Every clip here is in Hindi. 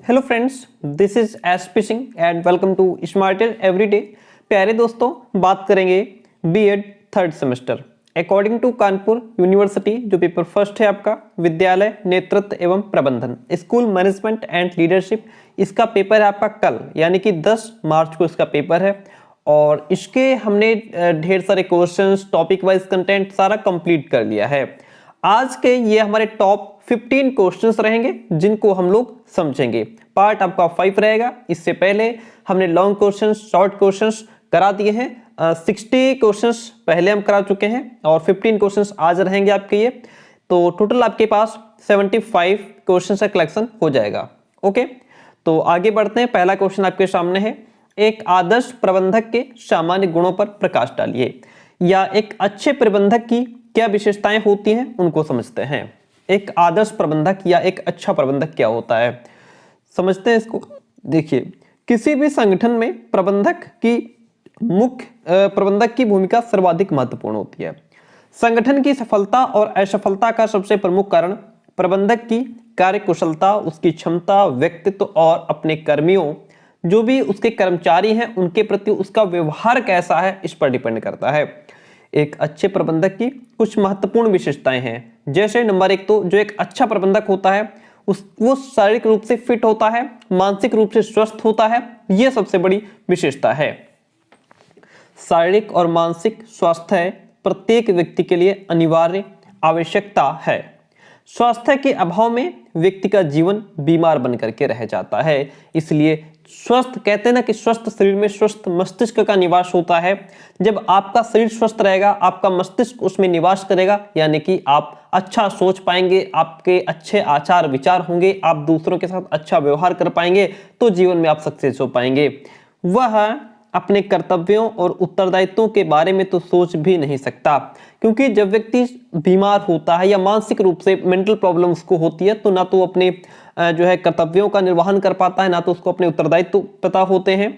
Hello friends, this is S P Singh and welcome to smarter everyday. प्यारे दोस्तों, बात करेंगे BEd third semester according to Kanpur university. जो पेपर फर्स्ट है आपका विद्यालय नेतृत्व एवं प्रबंधन, स्कूल मैनेजमेंट एंड लीडरशिप, इसका पेपर है आपका कल यानी कि 10 मार्च को इसका पेपर है। और इसके हमने ढेर सारे क्वेश्चंस, टॉपिक वाइज कंटेंट सारा कंप्लीट कर लिया है। आज के ये हमारे टॉप 15 क्वेश्चंस रहेंगे जिनको हम लोग समझेंगे। पार्ट आपका 5 रहेगा। इससे पहले हमने लॉन्ग क्वेश्चंस, शॉर्ट क्वेश्चंस करा दिए हैं। 60 क्वेश्चंस पहले हम करा चुके हैं और 15 क्वेश्चंस आज रहेंगे आपके ये। तो टोटल आपके पास 75 क्वेश्चंस का कलेक्शन हो जाएगा। ओके, तो आगे बढ़ते हैं। पहला क्वेश्चन आपके सामने है, एक आदर्श प्रबंधक के सामान्य गुणों पर प्रकाश डालिए, या एक अच्छे प्रबंधक की क्या विशेषताएं होती हैं उनको समझते हैं। एक आदर्श प्रबंधक या एक अच्छा प्रबंधक क्या होता है, समझते हैं इसको। देखिए, किसी भी संगठन में प्रबंधक की भूमिका सर्वाधिक महत्वपूर्ण होती है। संगठन की सफलता और असफलता का सबसे प्रमुख कारण प्रबंधक की कार्यकुशलता, उसकी क्षमता, व्यक्तित्व और अपने कर्मियों, जो भी उसके कर्मचारी हैं, उनके प्रति उसका व्यवहार कैसा है, इस पर डिपेंड करता है। एक अच्छे प्रबंधक की कुछ महत्वपूर्ण विशेषताएं हैं। जैसे नंबर 1, तो जो एक अच्छा प्रबंधक होता है वो शारीरिक रूप से फिट होता है, मानसिक रूप से स्वस्थ होता है। यह सबसे बड़ी विशेषता है। शारीरिक और मानसिक स्वास्थ्य प्रत्येक व्यक्ति के लिए अनिवार्य आवश्यकता है। स्वास्थ्य के अभाव में व्यक्ति का जीवन बीमार बनकर के रह जाता है। इसलिए स्वस्थ, कहते हैं ना कि स्वस्थ शरीर में स्वस्थ मस्तिष्क का निवास होता है। जब आपका शरीर स्वस्थ रहेगा, आपका मस्तिष्क उसमें निवास करेगा, यानी कि आप अच्छा सोच पाएंगे, आपके अच्छे आचार विचार होंगे, आप दूसरों के साथ अच्छा व्यवहार कर पाएंगे, तो जीवन में आप सक्सेस हो पाएंगे। वह अपने कर्तव्यों और उत्तरदायित्वों के बारे में तो सोच भी नहीं सकता, क्योंकि जब व्यक्ति बीमार होता है या मानसिक रूप से मेंटल प्रॉब्लम उसको होती है, तो ना तो अपने जो है कर्तव्यों का निर्वहन कर पाता है, ना तो उसको अपने उत्तरदायित्व पता होते हैं।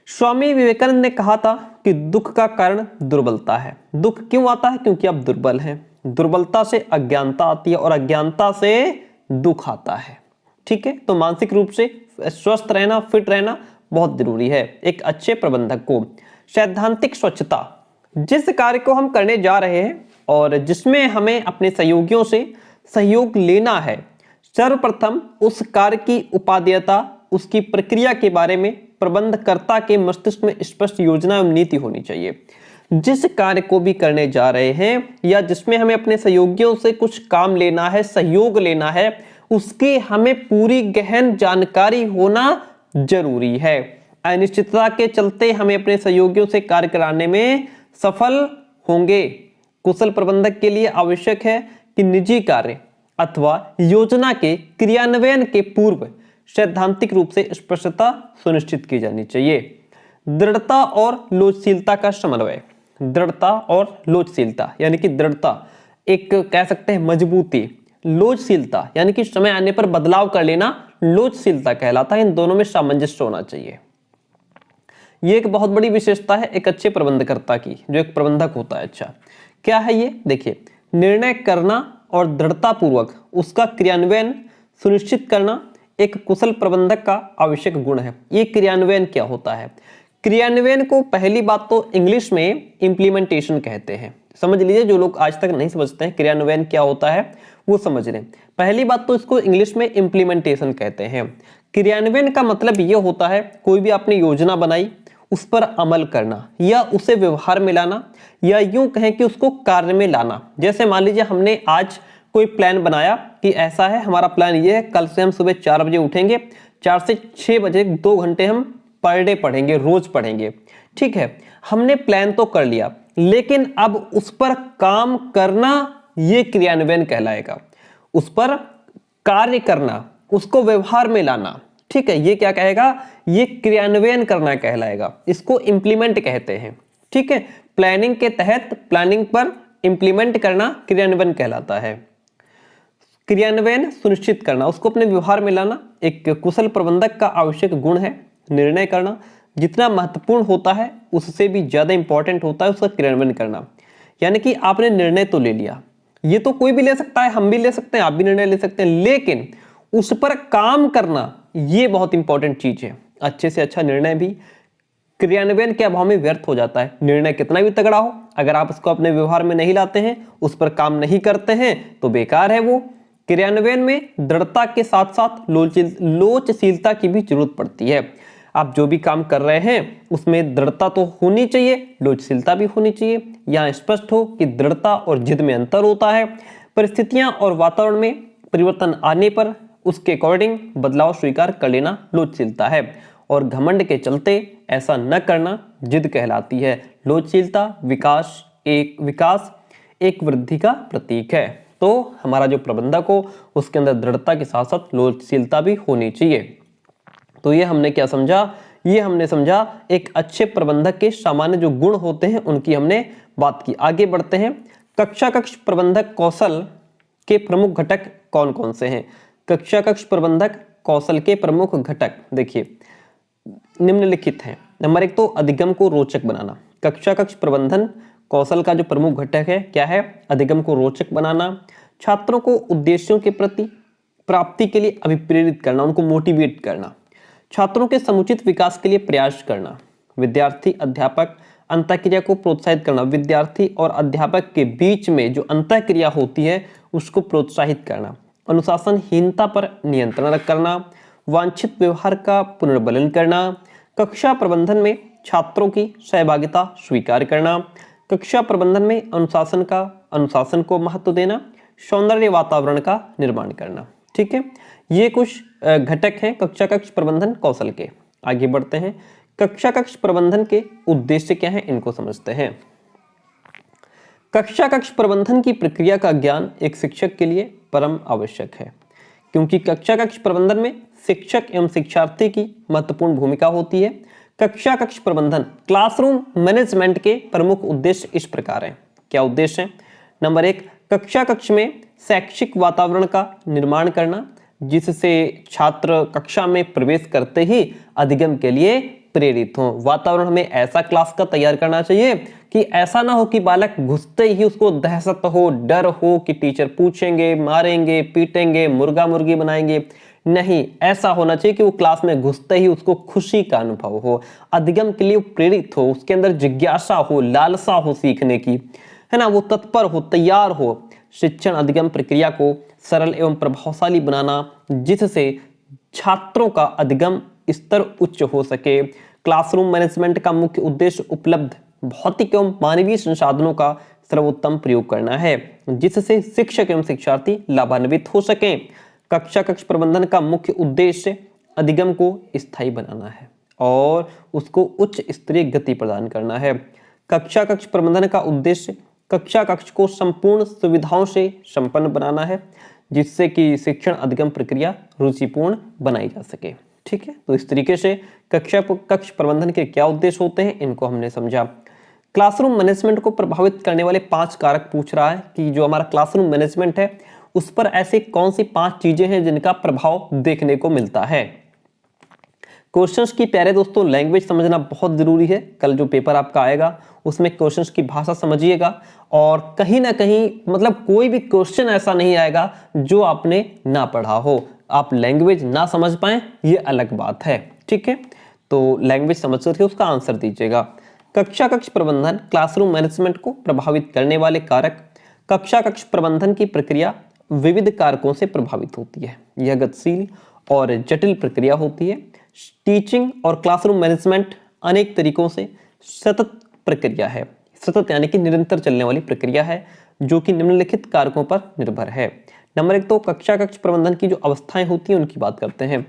स्वामी विवेकानंद ने कहा था कि दुख का कारण दुर्बलता है। दुख क्यों आता है? क्योंकि आप दुर्बल हैं। दुर्बलता से अज्ञानता आती है और अज्ञानता से दुख आता है। ठीक है, तो मानसिक रूप से स्वस्थ रहना, फिट रहना बहुत जरूरी है एक अच्छे प्रबंधक को। सैद्धांतिक स्वच्छता, जिस कार्य को हम करने जा रहे हैं और जिसमें हमें अपने सहयोगियों से सहयोग लेना है, सर्वप्रथम उस कार्य की उपादेयता, उसकी प्रक्रिया के बारे में प्रबंधकर्ता के मस्तिष्क में स्पष्ट योजना एवं नीति होनी चाहिए। जिस कार्य को भी करने जा रहे हैं या जिसमें हमें अपने सहयोगियों से कुछ काम लेना है, सहयोग लेना है, उसकी हमें पूरी गहन जानकारी होना जरूरी है। अनिश्चितता के चलते हमें अपने सहयोगियों से कार्य कराने में सफल होंगे। कुशल प्रबंधक के लिए आवश्यक है कि निजी कार्य अथवा योजना के क्रियान्वयन के पूर्व सैद्धांतिक रूप से स्पष्टता सुनिश्चित की जानी चाहिए। दृढ़ता और लोचशीलता का समन्वय। दृढ़ता और लोचशीलता यानी कि दृढ़ता एक कह सकते हैं मजबूती, लोचशीलता यानी कि समय आने पर बदलाव कर लेना लोचशीलता कहलाता है। इन दोनों में सामंजस्य होना चाहिए। ये एक बहुत बड़ी विशेषता है एक अच्छे प्रबंधकर्ता की, जो एक प्रबंधक होता है। अच्छा, क्या है ये? देखिए, निर्णय करना और दृढ़ता पूर्वक उसका क्रियान्वयन सुनिश्चित करना एक कुशल प्रबंधक का आवश्यक गुण है। ये क्रियान्वयन क्या होता है? क्रियान्वयन को पहली बात तो इंग्लिश में इंप्लीमेंटेशन कहते हैं। समझ लीजिए, जो लोग आज तक नहीं समझते हैं क्रियान्वयन क्या होता है वो समझ लें। पहली बात तो इसको इंग्लिश में इंप्लीमेंटेशन कहते हैं। क्रियान्वयन का मतलब ये होता है कोई भी आपने योजना बनाई, उस पर अमल करना या उसे व्यवहार में लाना, या यूं कहें कि उसको कार्य में लाना। जैसे मान लीजिए हमने आज कोई प्लान बनाया कि ऐसा है, हमारा प्लान ये है, कल से हम सुबह 4 बजे उठेंगे, 4 से 6 बजे 2 घंटे हम पर डे पढ़ेंगे, रोज पढ़ेंगे। ठीक है, हमने प्लान तो कर लिया, लेकिन अब उस पर काम करना ये क्रियान्वयन कहलाएगा। उस पर कार्य करना, उसको व्यवहार में लाना, ठीक है, ये क्या कहेगा? ये क्रियान्वयन करना कहलाएगा। इसको इंप्लीमेंट कहते हैं। ठीक है, प्लानिंग के तहत प्लानिंग पर इंप्लीमेंट करना क्रियान्वयन कहलाता है। क्रियान्वयन सुनिश्चित करना, उसको अपने व्यवहार में लाना एक कुशल प्रबंधक का आवश्यक गुण है। निर्णय करना जितना महत्वपूर्ण होता है उससे भी ज्यादा इंपॉर्टेंट होता है उसका क्रियान्वयन करना। यानी कि आपने निर्णय तो ले लिया, ये तो कोई भी ले सकता है, हम भी ले सकते हैं, आप भी निर्णय ले सकते हैं, लेकिन उस पर काम करना, ये बहुत इंपॉर्टेंट चीज है। अच्छे से अच्छा निर्णय भी क्रियान्वयन के अभाव में व्यर्थ हो जाता है। निर्णय कितना भी तगड़ा हो, अगर आप उसको अपने व्यवहार में नहीं लाते हैं, उस पर काम नहीं करते हैं, तो बेकार है वो। क्रियान्वयन में दृढ़ता के साथ साथ लोचशीलता की भी जरूरत पड़ती है। आप जो भी काम कर रहे हैं उसमें दृढ़ता तो होनी चाहिए, लोचशीलता भी होनी चाहिए। यहाँ स्पष्ट हो कि दृढ़ता और जिद में अंतर होता है। परिस्थितियां और वातावरण में परिवर्तन आने पर उसके अकॉर्डिंग बदलाव स्वीकार कर लेना लोचशीलता है, और घमंड के चलते ऐसा न करना जिद कहलाती है। लोचशीलता विकास एक वृद्धि का प्रतीक है। तो हमारा जो प्रबंधक हो उसके अंदर दृढ़ता के साथ साथ लोचशीलता भी होनी चाहिए। तो ये हमने क्या समझा? ये हमने समझा एक अच्छे प्रबंधक के सामान्य जो गुण होते हैं उनकी हमने बात की। आगे बढ़ते हैं। कक्षा कक्ष प्रबंधक कौशल के प्रमुख घटक कौन कौन से हैं? कक्षा कक्ष प्रबंधक कौशल के प्रमुख घटक देखिए निम्नलिखित हैं। नंबर 1 तो अधिगम को रोचक बनाना। कक्षा कक्ष प्रबंधन कौशल का जो प्रमुख घटक है क्या है? अधिगम को रोचक बनाना। छात्रों को उद्देश्यों के प्रति प्राप्ति के लिए अभिप्रेरित करना, उनको मोटिवेट करना। छात्रों के समुचित विकास के लिए प्रयास करना। विद्यार्थी अध्यापक अंतःक्रिया को प्रोत्साहित करना। विद्यार्थी और अध्यापक के बीच में जो अंतःक्रिया होती है उसको प्रोत्साहित करना। अनुशासनहीनता पर नियंत्रण करना। वांछित व्यवहार का पुनर्बलन करना। कक्षा प्रबंधन में छात्रों की सहभागिता स्वीकार करना। कक्षा प्रबंधन में अनुशासन को महत्व देना। सौंदर्य वातावरण का निर्माण करना। ठीक है, ये कुछ घटक हैं कक्षा कक्ष प्रबंधन कौशल के। आगे बढ़ते हैं। कक्षा कक्ष प्रबंधन के उद्देश्य क्या हैं, इनको समझते हैं। कक्षा कक्ष प्रबंधन की प्रक्रिया का ज्ञान एक शिक्षक के लिए परम आवश्यक है, क्योंकि कक्षा कक्ष प्रबंधन में शिक्षक एवं शिक्षार्थी की महत्वपूर्ण भूमिका होती है। कक्षा कक्ष प्रबंधन क्लासरूम मैनेजमेंट के प्रमुख उद्देश्य इस प्रकार हैं। क्या उद्देश्य है? नंबर 1, कक्षा कक्ष में शैक्षिक वातावरण का निर्माण करना, जिससे छात्र कक्षा में प्रवेश करते ही अधिगम के लिए प्रेरित हो। वातावरण में ऐसा क्लास का तैयार करना चाहिए कि ऐसा ना हो कि बालक घुसते ही उसको दहशत हो, डर हो कि टीचर पूछेंगे, मारेंगे, पीटेंगे, मुर्गा मुर्गी बनाएंगे। नहीं, ऐसा होना चाहिए कि वो क्लास में घुसते ही उसको खुशी का अनुभव हो, अधिगम के लिए प्रेरित हो, उसके अंदर जिज्ञासा हो, लालसा हो सीखने की, है ना, वो तत्पर हो, तैयार हो। शिक्षण अधिगम प्रक्रिया को सरल एवं प्रभावशाली बनाना, जिससे छात्रों का अधिगम स्तर उच्च हो सके। क्लासरूम मैनेजमेंट का मुख्य उद्देश्य उपलब्ध भौतिक एवं मानवीय संसाधनों का सर्वोत्तम प्रयोग करना है, जिससे शिक्षक एवं शिक्षार्थी लाभान्वित हो सकें। कक्षा कक्ष प्रबंधन का मुख्य उद्देश्य अधिगम को स्थायी बनाना है और उसको उच्च स्तरीय गति प्रदान करना है। कक्षा कक्ष प्रबंधन का उद्देश्य कक्षा कक्ष को संपूर्ण सुविधाओं से संपन्न बनाना है, जिससे कि शिक्षण अधिगम प्रक्रिया रुचिपूर्ण बनाई जा सके। ठीक है, तो इस तरीके से कक्षा कक्ष प्रबंधन के क्या उद्देश्य होते हैं इनको हमने समझा। क्लासरूम मैनेजमेंट को प्रभावित करने वाले 5 कारक पूछ रहा है कि जो हमारा क्लासरूम मैनेजमेंट है उस पर ऐसे कौन सी 5 चीजें हैं जिनका प्रभाव देखने को मिलता है। क्वेश्चंस की प्यारे दोस्तों लैंग्वेज समझना बहुत जरूरी है। कल जो पेपर आपका आएगा उसमें क्वेश्चंस की भाषा समझिएगा, और कहीं ना कहीं मतलब कोई भी क्वेश्चन ऐसा नहीं आएगा जो आपने ना पढ़ा हो। आप लैंग्वेज ना समझ पाए ये अलग बात है। ठीक है, तो लैंग्वेज समझ करके उसका आंसर दीजिएगा। कक्षा कक्ष प्रबंधन क्लासरूम मैनेजमेंट को प्रभावित करने वाले कारक। कक्षा कक्ष प्रबंधन की प्रक्रिया विविध कारकों से प्रभावित होती है। यह गतिशील और जटिल प्रक्रिया होती है। टीचिंग और क्लासरूम मैनेजमेंट अनेक तरीकों से सतत प्रक्रिया है। सतत यानी कि निरंतर चलने वाली प्रक्रिया है, जो कि निम्नलिखित कारकों पर निर्भर है। नंबर 1 तो कक्षा कक्ष प्रबंधन की जो अवस्थाएं होती हैं उनकी बात करते हैं।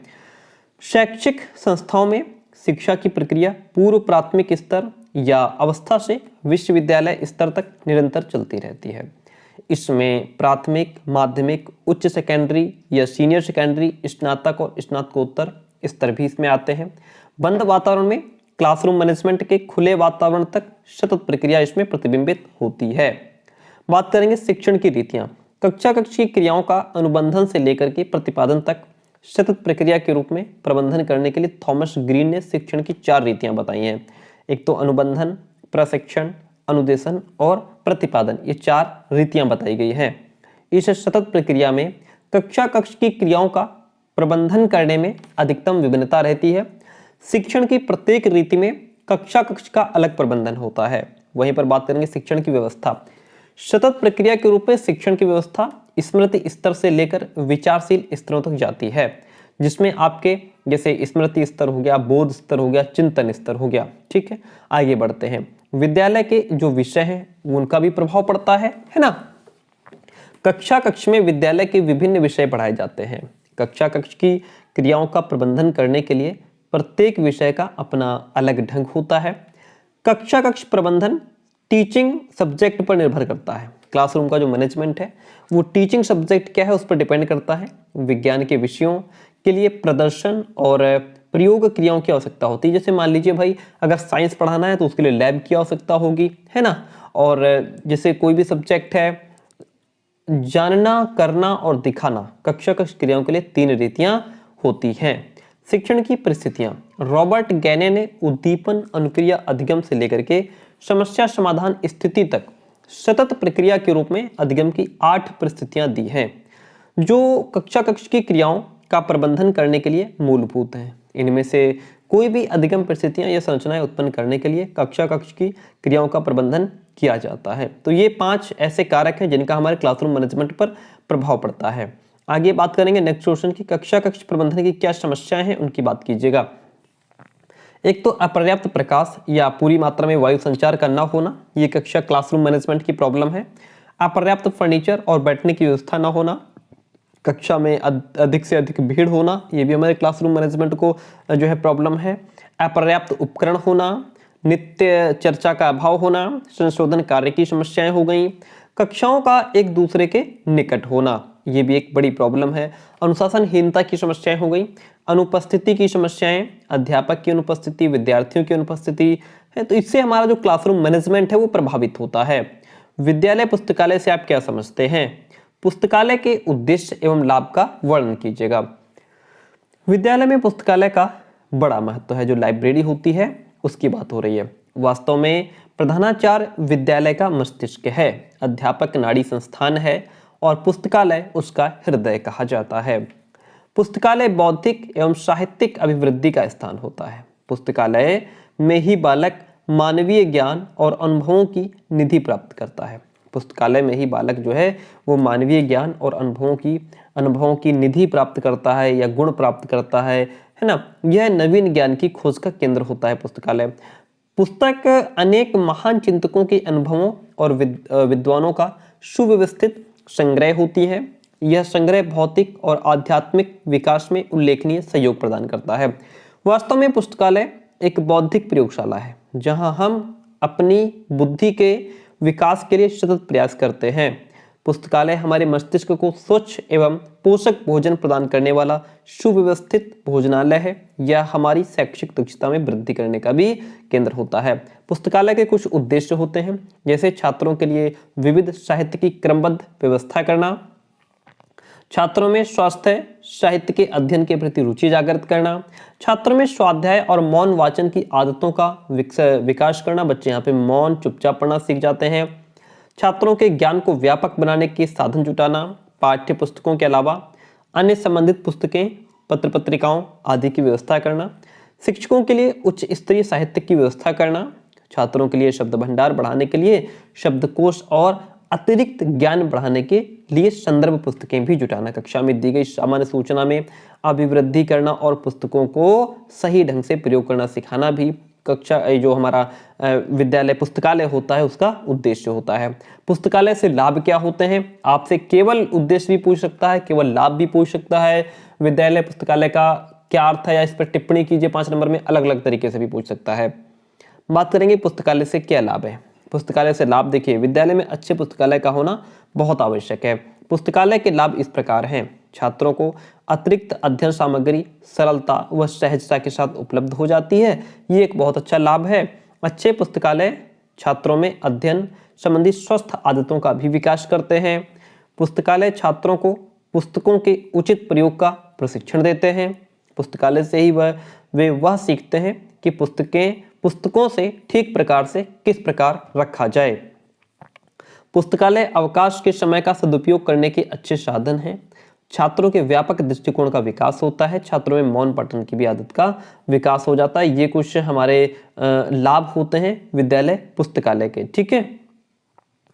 शैक्षिक संस्थाओं में शिक्षा की प्रक्रिया पूर्व प्राथमिक स्तर या अवस्था से विश्वविद्यालय स्तर तक निरंतर चलती रहती है। इसमें प्राथमिक, माध्यमिक, उच्च सेकेंडरी या सीनियर सेकेंडरी, स्नातक और स्नातकोत्तर स्तर भी इसमें आते हैं। बंद वातावरण में क्लासरूम मैनेजमेंट के खुले वातावरण तक सतत प्रक्रिया इसमें प्रतिबिंबित होती है। बात करेंगे शिक्षण की रीतियां। कक्षा कक्ष की क्रियाओं का अनुबंधन से लेकर के प्रतिपादन तक सतत प्रक्रिया के रूप में प्रबंधन करने के लिए थॉमस ग्रीन ने शिक्षण की 4 रीतियां बताई हैं। एक तो अनुबंधन, प्रशिक्षण, अनुदेशन और प्रतिपादन, ये 4 रीतियां बताई गई हैं। इस सतत प्रक्रिया में कक्षा कक्ष की क्रियाओं का प्रबंधन करने में अधिकतम विभिन्नता रहती है। शिक्षण की प्रत्येक रीति में कक्षा कक्ष का अलग प्रबंधन होता है। वहीं पर बात करेंगे शिक्षण की व्यवस्था। सतत प्रक्रिया के रूप में शिक्षण की व्यवस्था स्मृति स्तर से लेकर विचारशील स्तरों तक जाती है, जिसमें आपके जैसे स्मृति स्तर हो गया, बोध स्तर हो गया, चिंतन स्तर हो गया। ठीक है, आगे बढ़ते हैं। विद्यालय के जो विषय हैं उनका भी प्रभाव पड़ता है ना। कक्षा कक्ष में विद्यालय के विभिन्न विषय पढ़ाए जाते हैं। कक्षा कक्ष की क्रियाओं का प्रबंधन करने के लिए प्रत्येक विषय का अपना अलग ढंग होता है। कक्षा कक्ष प्रबंधन टीचिंग सब्जेक्ट पर निर्भर करता है। क्लासरूम का जो मैनेजमेंट है वो टीचिंग सब्जेक्ट क्या है उस पर डिपेंड करता है। विज्ञान के विषयों के लिए प्रदर्शन और प्रयोग क्रियाओं की आवश्यकता होती है। जैसे मान लीजिए भाई अगर साइंस पढ़ाना है तो उसके लिए लैब की आवश्यकता होगी, है ना। और जैसे कोई भी सब्जेक्ट है, जानना, करना और दिखाना, कक्षा कक्ष क्रियाओं के लिए 3 रीतियां होती हैं। शिक्षण की परिस्थितियां। रॉबर्ट गैने ने उद्दीपन, अनुक्रिया, अधिगम से लेकर के समस्या समाधान स्थिति तक सतत प्रक्रिया के रूप में अधिगम की 8 परिस्थितियां दी हैं, जो कक्षा कक्ष की क्रियाओं का प्रबंधन करने के लिए मूलभूत हैं। इनमें से कोई भी अधिगम परिस्थितियां या संरचनाएं उत्पन्न करने के लिए कक्षा कक्ष की क्रियाओं का प्रबंधन किया जाता है। तो ये 5 ऐसे कारक हैं जिनका हमारे क्लासरूम मैनेजमेंट पर प्रभाव पड़ता है। आगे बात करेंगे नेक्स्ट क्वेश्चन की, कक्षा कक्ष प्रबंधन की क्या समस्याएं हैं उनकी बात कीजिएगा। एक तो अपर्याप्त प्रकाश या पूरी मात्रा में वायु संचार का न होना, ये कक्षा क्लासरूम मैनेजमेंट की प्रॉब्लम है। अपर्याप्त फर्नीचर और बैठने की व्यवस्था न होना, कक्षा में अधिक से अधिक भीड़ होना, ये भी हमारे क्लासरूम मैनेजमेंट को जो है प्रॉब्लम है। अपर्याप्त उपकरण होना, नित्य चर्चा का अभाव होना, संशोधन कार्य की समस्याएं हो गई। कक्षाओं का एक दूसरे के निकट होना, ये भी एक बड़ी प्रॉब्लम है। अनुशासनहीनता की समस्याएं हो गई। अनुपस्थिति की समस्याएं, अध्यापक की अनुपस्थिति, विद्यार्थियों की अनुपस्थिति है, तो इससे हमारा जो क्लासरूम मैनेजमेंट है वो प्रभावित होता है। विद्यालय पुस्तकालय से आप क्या समझते हैं? पुस्तकालय के उद्देश्य एवं लाभ का वर्णन कीजिएगा। विद्यालय में पुस्तकालय का बड़ा महत्व है। जो लाइब्रेरी होती है उसकी बात हो रही है। वास्तव में प्रधानाचार्य विद्यालय का मस्तिष्क है, अध्यापक नाड़ी संस्थान है और पुस्तकालय उसका हृदय कहा जाता है। पुस्तकालय बौद्धिक एवं साहित्यिक अभिवृद्धि का स्थान होता है। पुस्तकालय में ही बालक मानवीय ज्ञान और अनुभवों की निधि प्राप्त करता है। पुस्तकालय में ही बालक जो है वो मानवीय ज्ञान और अनुभवों की निधि प्राप्त करता है या गुण प्राप्त करता है ना। यह नवीन ज्ञान की खोज का केंद्र होता है पुस्तकालय। पुस्तक अनेक महान चिंतकों के अनुभवों और विद्वानों का सुव्यवस्थित संग्रह होती है। यह संग्रह भौतिक और आध्यात्मिक विकास में उल्लेखनीय सहयोग प्रदान करता है। वास्तव में पुस्तकालय एक बौद्धिक प्रयोगशाला है जहां हम अपनी बुद्धि के विकास के लिए सतत प्रयास करते हैं। पुस्तकालय हमारे मस्तिष्क को स्वच्छ एवं पोषक भोजन प्रदान करने वाला सुव्यवस्थित भोजनालय है। यह हमारी शैक्षिक दक्षता में वृद्धि करने का भी केंद्र होता है। पुस्तकालय के कुछ उद्देश्य होते हैं, जैसे छात्रों के लिए विविध साहित्य की क्रमबद्ध व्यवस्था करना, छात्रों में स्वास्थ्य साहित्य के अध्ययन के प्रति रुचि जागृत करना, छात्रों में स्वाध्याय और मौन वाचन की आदतों का विकास करना। बच्चे यहाँ पे मौन चुपचाप पढ़ना सीख जाते हैं। छात्रों के ज्ञान को व्यापक बनाने के साधन जुटाना, पाठ्य पुस्तकों के अलावा अन्य संबंधित पुस्तकें, पत्र पत्रिकाओं आदि की व्यवस्था करना, शिक्षकों के लिए उच्च स्तरीय साहित्य की व्यवस्था करना, छात्रों के लिए शब्द भंडार बढ़ाने के लिए शब्दकोश और अतिरिक्त ज्ञान बढ़ाने के लिए संदर्भ पुस्तकें भी जुटाना, कक्षा में दी गई सामान्य सूचना में अभिवृद्धि करना और पुस्तकों को सही ढंग से प्रयोग करना सिखाना भी कक्षा जो हमारा विद्यालय पुस्तकालय होता है उसका उद्देश्य होता है। पुस्तकालय से लाभ क्या होते हैं? आपसे केवल उद्देश्य भी पूछ सकता है, केवल लाभ भी पूछ सकता है। विद्यालय पुस्तकालय का क्या अर्थ है या इस पर टिप्पणी कीजिए 5 नंबर में, अलग अलग तरीके से भी पूछ सकता है। बात करेंगे पुस्तकालय से क्या लाभ है। पुस्तकालय से लाभ देखिए, विद्यालय में अच्छे पुस्तकालय का होना बहुत आवश्यक है। पुस्तकालय के लाभ इस प्रकार हैं। छात्रों को अतिरिक्त अध्ययन सामग्री सरलता व सहजता के साथ उपलब्ध हो जाती है, ये एक बहुत अच्छा लाभ है। अच्छे पुस्तकालय छात्रों में अध्ययन संबंधी स्वस्थ आदतों का भी विकास करते हैं। पुस्तकालय छात्रों को पुस्तकों के उचित प्रयोग का प्रशिक्षण देते हैं। पुस्तकालय से ही वे वह सीखते हैं कि पुस्तकों से ठीक प्रकार से किस प्रकार रखा जाए। पुस्तकालय अवकाश के समय का सदुपयोग करने के अच्छे साधन हैं। छात्रों के व्यापक दृष्टिकोण का विकास होता है, छात्रों में मौन पठन की भी आदत का विकास हो जाता है। ये कुछ हमारे लाभ होते हैं विद्यालय पुस्तकालय के। ठीक है,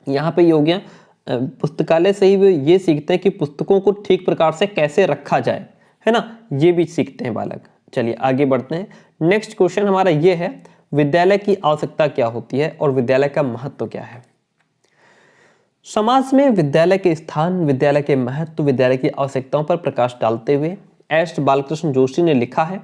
यहाँ पे ये हो गया पुस्तकालय से ही वे ये सीखते हैं कि पुस्तकों को ठीक प्रकार से कैसे रखा जाए, है ना, ये भी सीखते हैं बालक। चलिए आगे बढ़ते हैं। नेक्स्ट क्वेश्चन हमारा ये है, विद्यालय की आवश्यकता क्या होती है और विद्यालय का महत्व क्या है। समाज में विद्यालय के स्थान, विद्यालय के महत्व, विद्यालय की आवश्यकताओं पर प्रकाश डालते हुए एस बालकृष्ण जोशी ने लिखा है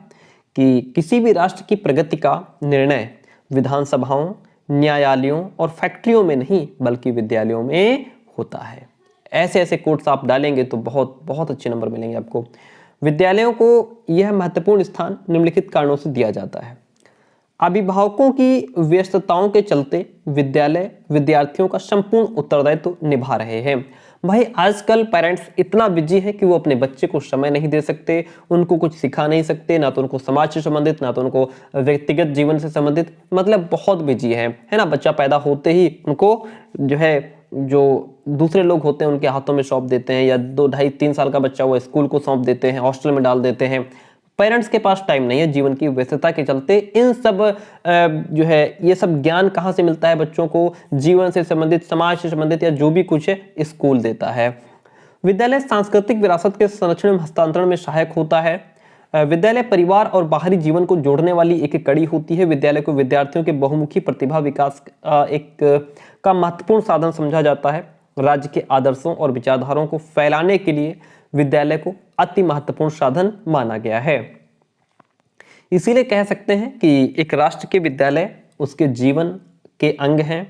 कि किसी भी राष्ट्र की प्रगति का निर्णय विधानसभाओं, न्यायालयों और फैक्ट्रियों में नहीं बल्कि विद्यालयों में होता है। ऐसे ऐसे कोट्स आप डालेंगे तो बहुत बहुत अच्छे नंबर मिलेंगे आपको। विद्यालयों को यह महत्वपूर्ण स्थान निम्नलिखित कारणों से दिया जाता है। अभिभावकों की व्यस्तताओं के चलते विद्यालय विद्यार्थियों का संपूर्ण उत्तरदायित्व निभा रहे हैं। भाई आजकल पेरेंट्स इतना बिजी है कि वो अपने बच्चे को समय नहीं दे सकते, उनको कुछ सिखा नहीं सकते, ना तो उनको समाज से संबंधित, ना तो उनको व्यक्तिगत जीवन से संबंधित, मतलब बहुत बिजी है ना। बच्चा पैदा होते ही उनको जो है, जो दूसरे लोग होते हैं उनके हाथों में सौंप देते हैं, या 2, 2.5, 3 साल का बच्चा वो स्कूल को सौंप देते हैं, हॉस्टल में डाल देते हैं। पेरेंट्स के पास टाइम नहीं है, जीवन की व्यस्तता के चलते इन सब जो है ये सब ज्ञान कहाँ से मिलता है बच्चों को, जीवन से संबंधित, समाज से संबंधित या जो भी कुछ है स्कूल देता है। विद्यालय सांस्कृतिक विरासत के संरक्षण में हस्तांतरण में सहायक होता है। विद्यालय परिवार और बाहरी जीवन को जोड़ने वाली एक कड़ी होती है। विद्यालय को विद्यार्थियों के बहुमुखी प्रतिभा विकास का महत्वपूर्ण साधन समझा जाता है। राज्य के आदर्शों और विचारधाराओं को फैलाने के लिए विद्यालय को अति महत्वपूर्ण साधन माना गया है। इसीलिए कह सकते हैं कि एक राष्ट्र के विद्यालय उसके जीवन के अंग हैं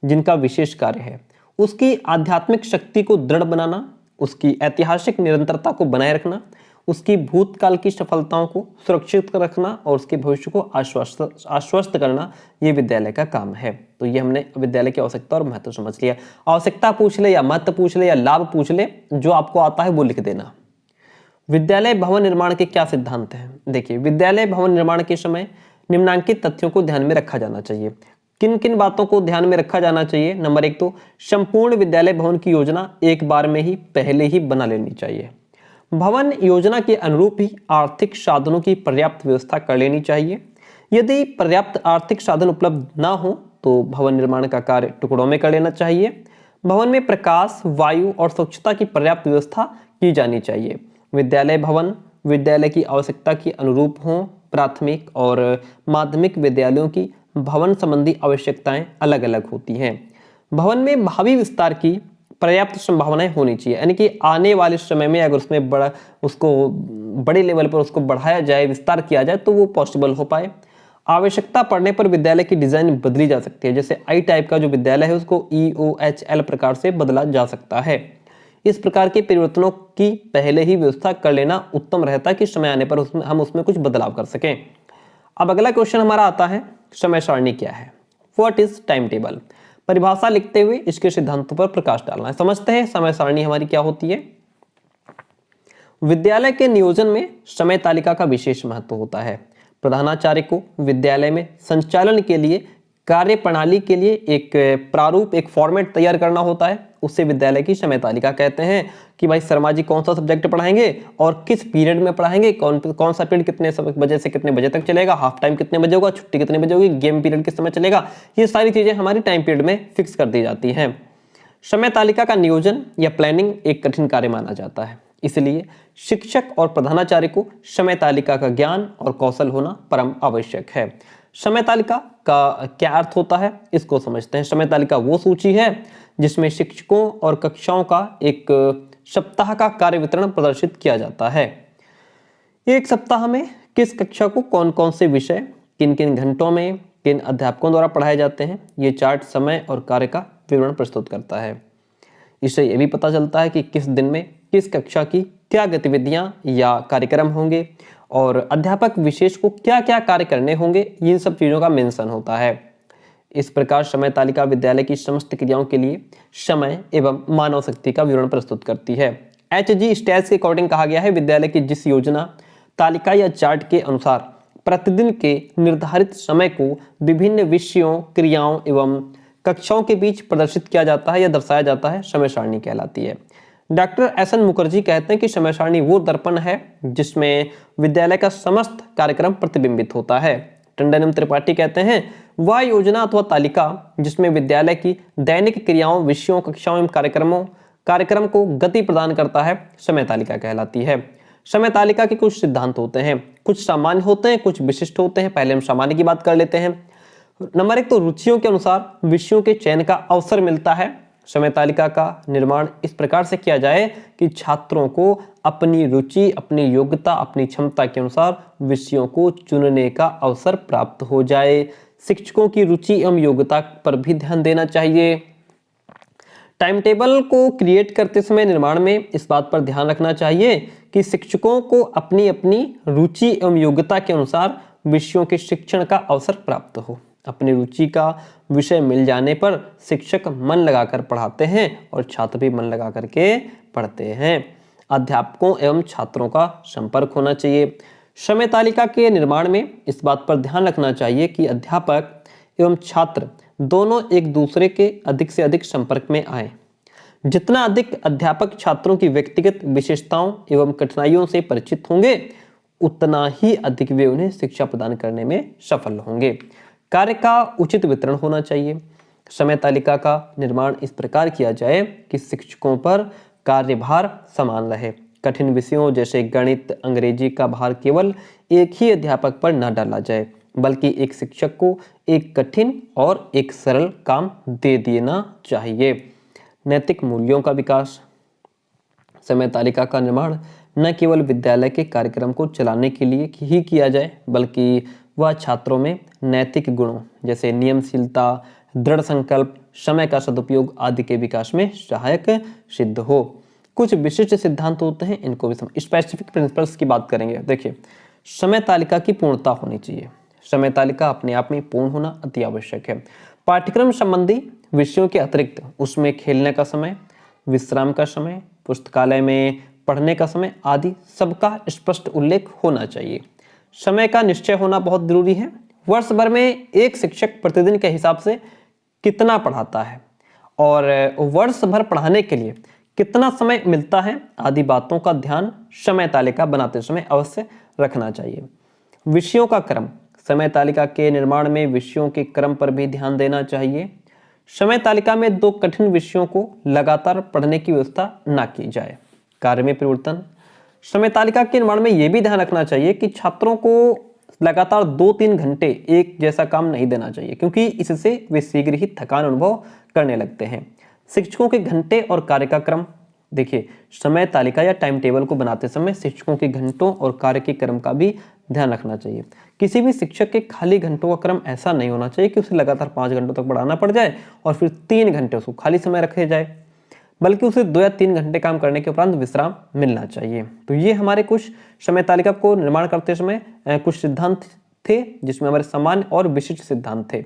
जिनका विशेष कार्य है उसकी आध्यात्मिक शक्ति को दृढ़ बनाना, उसकी ऐतिहासिक निरंतरता को बनाए रखना, उसकी भूतकाल की सफलताओं को सुरक्षित रखना और उसके भविष्य को आश्वस्त करना, ये विद्यालय का काम है। तो ये हमने विद्यालय की आवश्यकता और महत्व समझ लिया। आवश्यकता पूछ ले या महत्व पूछ ले या लाभ पूछ ले, जो आपको आता है वो लिख देना। विद्यालय भवन निर्माण के क्या सिद्धांत हैं? देखिए, विद्यालय भवन निर्माण के समय निम्नलिखित तथ्यों को ध्यान में रखा जाना चाहिए। किन किन बातों को ध्यान में रखा जाना चाहिए? नंबर 1 तो संपूर्ण विद्यालय भवन की योजना एक बार में ही पहले ही बना लेनी चाहिए। भवन योजना के अनुरूप ही आर्थिक साधनों की पर्याप्त व्यवस्था कर लेनी चाहिए। यदि पर्याप्त आर्थिक साधन उपलब्ध ना हो तो भवन निर्माण का कार्य टुकड़ों में कर लेना चाहिए। भवन में प्रकाश, वायु और स्वच्छता की पर्याप्त व्यवस्था की जानी चाहिए। विद्यालय भवन विद्यालय की आवश्यकता के अनुरूप हों। प्राथमिक और माध्यमिक विद्यालयों की भवन संबंधी आवश्यकताएं अलग अलग होती हैं। भवन में भावी विस्तार की पर्याप्त संभावनाएं होनी चाहिए, यानी कि आने वाले समय में अगर उसमें बड़े लेवल पर उसको बढ़ाया जाए, विस्तार किया जाए तो वो पॉसिबल हो पाए। आवश्यकता पड़ने पर विद्यालय की डिजाइन बदली जा सकती है। जैसे आई टाइप का जो विद्यालय है उसको EOHL प्रकार से बदला जा सकता है। इस प्रकार के परिवर्तनों की पहले ही व्यवस्था कर लेना उत्तम रहता है कि समय आने पर हम उसमें कुछ बदलाव कर सकें। अब अगला क्वेश्चन हमारा आता है, समय सारणी क्या है? What is time table? परिभाषा लिखते हुए इसके सिद्धांतों पर प्रकाश डालना है। समझते हैं समय सारणी हमारी क्या होती है। विद्यालय के नियोजन में समय तालिका का विशेष महत्व होता है। प्रधानाचार्य को विद्यालय में संचालन के लिए, कार्य प्रणाली के लिए एक प्रारूप, एक फॉर्मेट तैयार करना होता है। उससे विद्यालय की समय तालिका कहते हैं कि भाई शर्मा जी कौन सा सब्जेक्ट पढ़ाएंगे और किस पीरियड में पढ़ाएंगे, कौन सा पीरियड कितने बजे से कितने बजे तक चलेगा, हाफ टाइम कितने बजे होगा, छुट्टी कितने बजे होगी, गेम पीरियड किस समय चलेगा। ये सारी चीजें हमारी टाइम पीरियड में फिक्स कर दी जाती हैं। समय तालिका का नियोजन या प्लानिंग एक कठिन कार्य माना जाता है, इसलिए शिक्षक और प्रधानाचार्य को समय तालिका का ज्ञान और कौशल होना परम आवश्यक है। समय तालिका का क्या अर्थ होता है, इसको समझते हैं। समय तालिका वो सूची है जिसमें शिक्षकों और कक्षाओं का एक सप्ताह का कार्य वितरण प्रदर्शित किया जाता है। एक सप्ताह में किस कक्षा को कौन कौन से विषय किन किन घंटों में किन अध्यापकों द्वारा पढ़ाए जाते हैं, ये चार्ट समय और कार्य का विवरण प्रस्तुत करता है। इससे यह भी पता चलता है कि किस दिन में किस कक्षा की क्या गतिविधियां या कार्यक्रम होंगे और अध्यापक विशेष को क्या क्या कार्य करने होंगे, इन सब चीज़ों का मेंशन होता है। इस प्रकार समय तालिका विद्यालय की समस्त क्रियाओं के लिए समय एवं मानव शक्ति का विवरण प्रस्तुत करती है। HG स्टैट्स के अकॉर्डिंग कहा गया है, विद्यालय की जिस योजना, तालिका या चार्ट के अनुसार प्रतिदिन के निर्धारित समय को विभिन्न विषयों, क्रियाओं एवं कक्षाओं के बीच प्रदर्शित किया जाता है या दर्शाया जाता है, समय सारणी कहलाती है। डॉक्टर एस एन मुखर्जी कहते हैं कि समय सारणी वो दर्पण है जिसमें विद्यालय का समस्त कार्यक्रम प्रतिबिंबित होता है। टंडन एवं त्रिपाठी कहते हैं वह योजना अथवा तालिका जिसमें विद्यालय की दैनिक क्रियाओं, विषयों, कक्षाओं एवं कार्यक्रम को गति प्रदान करता है, समय तालिका कहलाती है। समय तालिका के कुछ सिद्धांत होते हैं, कुछ सामान्य होते हैं, कुछ विशिष्ट होते हैं। पहले हम सामान्य की बात कर लेते हैं। नंबर 1 तो रुचियों के अनुसार विषयों के चयन का अवसर मिलता है। समय तालिका का निर्माण इस प्रकार से किया जाए कि छात्रों को अपनी रुचि, अपनी योग्यता, अपनी क्षमता के अनुसार विषयों को चुनने का अवसर प्राप्त हो जाए। शिक्षकों की रुचि एवं योग्यता पर भी ध्यान देना चाहिए। टाइम टेबल को क्रिएट करते समय निर्माण में इस बात पर ध्यान रखना चाहिए कि शिक्षकों को अपनी अपनी रुचि एवं योग्यता के अनुसार विषयों के शिक्षण का अवसर प्राप्त हो। अपनी रुचि का विषय मिल जाने पर शिक्षक मन लगाकर पढ़ाते हैं और छात्र भी मन लगा करके पढ़ते हैं। अध्यापकों एवं छात्रों का संपर्क होना चाहिए। समय तालिका के निर्माण में इस बात पर ध्यान रखना चाहिए कि अध्यापक एवं छात्र दोनों एक दूसरे के अधिक से अधिक संपर्क में आए। जितना अधिक अध्यापक छात्रों की व्यक्तिगत विशेषताओं एवं कठिनाइयों से परिचित होंगे, उतना ही अधिक वे उन्हें शिक्षा प्रदान करने में सफल होंगे। कार्य का उचित वितरण होना चाहिए। समय तालिका का निर्माण इस प्रकार किया जाए कि शिक्षकों पर कार्यभार समान रहे। कठिन विषयों जैसे गणित, अंग्रेजी का भार केवल एक ही अध्यापक पर न डाला जाए, बल्कि एक शिक्षक को एक कठिन और एक सरल काम दे देना चाहिए। नैतिक मूल्यों का विकास। समय तालिका का निर्माण न केवल विद्यालय के कार्यक्रम को चलाने के लिए ही किया जाए, बल्कि वह छात्रों में नैतिक गुणों जैसे नियमशीलता, दृढ़ संकल्प, समय का सदुपयोग आदि के विकास में सहायक सिद्ध हो। कुछ विशिष्ट सिद्धांत होते हैं, इनको भी स्पेसिफिक प्रिंसिपल्स की बात करेंगे। देखिए, समय तालिका की पूर्णता होनी चाहिए। समय तालिका अपने आप में पूर्ण होना अति आवश्यक है। पाठ्यक्रम संबंधी विषयों के अतिरिक्त उसमें खेलने का समय, विश्राम का समय, पुस्तकालय में पढ़ने का समय आदि सबका स्पष्ट उल्लेख होना चाहिए। समय का निश्चय होना बहुत जरूरी है। वर्ष भर में एक शिक्षक प्रतिदिन के हिसाब से कितना पढ़ाता है और वर्ष भर पढ़ाने के लिए कितना समय मिलता है आदि बातों का ध्यान समय तालिका बनाते समय अवश्य रखना चाहिए। विषयों का क्रम। समय तालिका के निर्माण में विषयों के क्रम पर भी ध्यान देना चाहिए। समय तालिका में 2 कठिन विषयों को लगातार पढ़ने की व्यवस्था न की जाए। कार्य में परिवर्तन। समय तालिका के निर्माण में यह भी ध्यान रखना चाहिए कि छात्रों को लगातार 2-3 घंटे एक जैसा काम नहीं देना चाहिए, क्योंकि इससे वे शीघ्र ही थकान अनुभव करने लगते हैं। शिक्षकों के घंटे और कार्य का क्रम। देखिए, समय तालिका या टाइम टेबल को बनाते समय शिक्षकों के घंटों और कार्य के क्रम का भी ध्यान रखना चाहिए। किसी भी शिक्षक के खाली घंटों का क्रम ऐसा नहीं होना चाहिए कि उसे लगातार 5 घंटों तक पढ़ाना पड़ जाए और फिर 3 घंटे उसको खाली समय रखे जाए, बल्कि उसे 2 या 3 घंटे काम करने के उपरांत विश्राम मिलना चाहिए। तो ये हमारे कुछ समय तालिका को निर्माण करते समय कुछ सिद्धांत थे, जिसमें हमारे सामान्य और विशिष्ट सिद्धांत थे।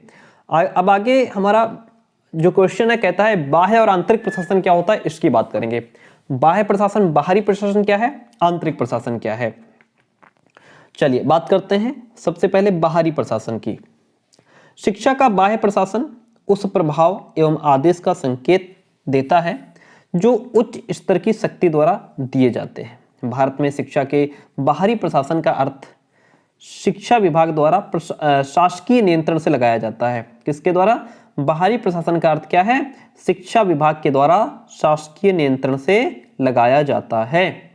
अब आगे हमारा जो क्वेश्चन है, कहता है बाह्य और आंतरिक प्रशासन क्या होता है, इसकी बात करेंगे। बाह्य प्रशासन, बाहरी प्रशासन क्या है, आंतरिक प्रशासन क्या है। चलिए बात करते हैं सबसे पहले बाहरी प्रशासन की। शिक्षा का बाह्य प्रशासन उस प्रभाव एवं आदेश का संकेत देता है जो उच्च स्तर की शक्ति द्वारा दिए जाते हैं। भारत में शिक्षा के बाहरी प्रशासन का अर्थ शिक्षा विभाग द्वारा शासकीय नियंत्रण से लगाया जाता है। किसके द्वारा? बाहरी प्रशासन का अर्थ क्या है? शिक्षा विभाग के द्वारा शासकीय नियंत्रण से लगाया जाता है।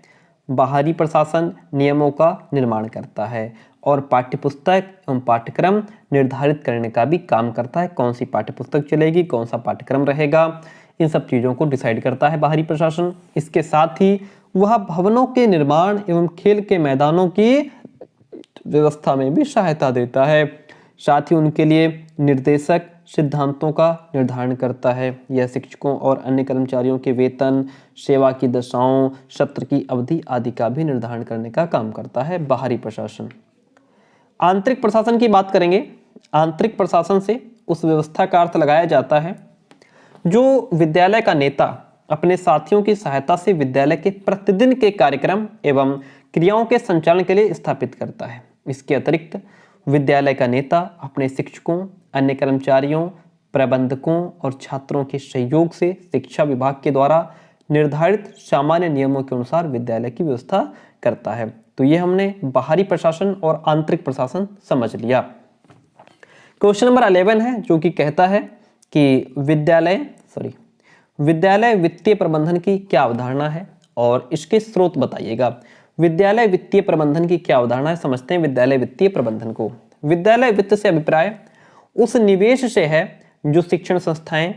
बाहरी प्रशासन नियमों का निर्माण करता है और पाठ्यपुस्तक एवं पाठ्यक्रम निर्धारित करने का भी काम करता है। कौन सी पाठ्यपुस्तक चलेगी, कौन सा पाठ्यक्रम रहेगा, इन सब चीजों को डिसाइड करता है बाहरी प्रशासन। इसके साथ ही वह भवनों के निर्माण एवं खेल के मैदानों की व्यवस्था में भी सहायता देता है। साथ ही उनके लिए निर्देशक सिद्धांतों का निर्धारण करता है। यह शिक्षकों और अन्य कर्मचारियों के वेतन, सेवा की दशाओं, सत्र की अवधि आदि का भी निर्धारण करने का काम करता है बाहरी प्रशासन। आंतरिक प्रशासन की बात करेंगे। आंतरिक प्रशासन से उस व्यवस्था का अर्थ लगाया जाता है जो विद्यालय का नेता अपने साथियों की सहायता से विद्यालय के प्रतिदिन के कार्यक्रम एवं क्रियाओं के संचालन के लिए स्थापित करता है। इसके अतिरिक्त विद्यालय का नेता अपने शिक्षकों, अन्य कर्मचारियों, प्रबंधकों और छात्रों के सहयोग से शिक्षा विभाग के द्वारा निर्धारित सामान्य नियमों के अनुसार विद्यालय की व्यवस्था करता है। तो ये हमने बाहरी प्रशासन और आंतरिक प्रशासन समझ लिया। क्वेश्चन नंबर 11 है जो कि कहता है कि विद्यालय वित्तीय प्रबंधन की क्या अवधारणा है और इसके स्रोत बताइएगा। विद्यालय वित्तीय प्रबंधन की क्या अवधारणा है, समझते हैं विद्यालय वित्तीय प्रबंधन को। विद्यालय वित्त से अभिप्राय उस निवेश से है जो शिक्षण संस्थाएं